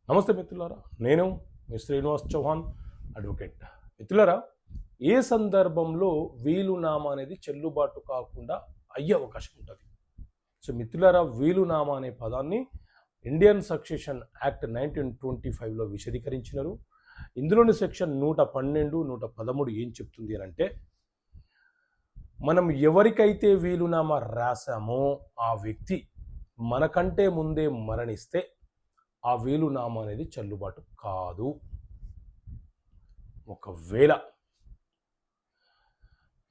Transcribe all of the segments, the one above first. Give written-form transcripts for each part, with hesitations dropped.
నమస్తే మిత్రులారా, నేను మీ శ్రీనివాస్ చౌహాన్ అడ్వకేట్. మిత్రులారా, ఏ సందర్భంలో వీలునామా అనేది చెల్లుబాటు కాకుండా అయ్యే అవకాశం ఉంటుంది? సో మిత్రులారా, వీలునామా అనే పదాన్ని ఇండియన్ సక్సెషన్ యాక్ట్ 1925లో విశదీకరించినారు. ఇందులోని సెక్షన్ 112, 113 ఏం చెప్తుంది అని అంటే, మనం ఎవరికైతే వీలునామా రాసామో ఆ వ్యక్తి మనకంటే ముందే మరణిస్తే ఆ వీలునామా అనేది చెల్లుబాటు కాదు. ఒకవేళ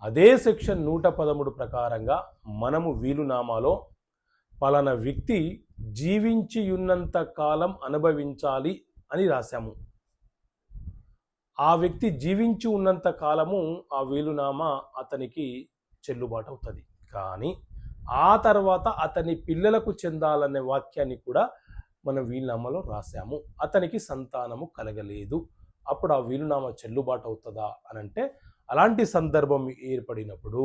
అదే సెక్షన్ 113 ప్రకారంగా మనము వీలునామాలో పలానా వ్యక్తి జీవించి ఉన్నంత కాలం అనుభవించాలి అని రాశాము. ఆ వ్యక్తి జీవించి ఉన్నంత కాలము ఆ వీలునామా అతనికి చెల్లుబాటు అవుతుంది. కానీ ఆ తర్వాత అతని పిల్లలకు చెందాలనే వాక్యాన్ని కూడా మనం వీలునామాలో రాశాము. అతనికి సంతానము కలగలేదు, అప్పుడు ఆ వీలునామా చెల్లుబాటు అవుతుందా అని అంటే, అలాంటి సందర్భం ఏర్పడినప్పుడు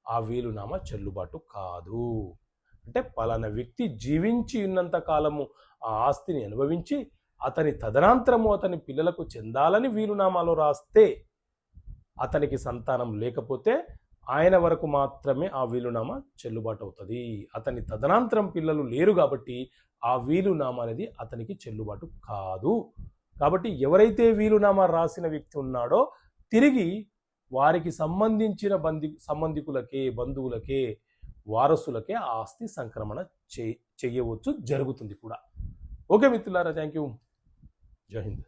ఆ వీలునామా చెల్లుబాటు కాదు. అంటే పలానా వ్యక్తి జీవించి ఉన్నంత కాలము ఆ ఆస్తిని అనుభవించి అతని తదనంతరము అతని పిల్లలకు చెందాలని వీలునామాలో రాస్తే, అతనికి సంతానం లేకపోతే ఆయన వరకు మాత్రమే ఆ వీలునామా చెల్లుబాటు అవుతుంది. అతని తదనంతరం పిల్లలు లేరు కాబట్టి ఆ వీలునామా అనేది అతనికి చెల్లుబాటు కాదు. కాబట్టి ఎవరైతే వీలునామా రాసిన వ్యక్తి ఉన్నాడో తిరిగి వారికి సంబంధించిన సంబంధికులకే, బంధువులకే, వారసులకే ఆ ఆస్తి సంక్రమణ చేయవచ్చు, జరుగుతుంది కూడా. ఓకే మిత్రులారా, థ్యాంక్ యూ. జై హింద్.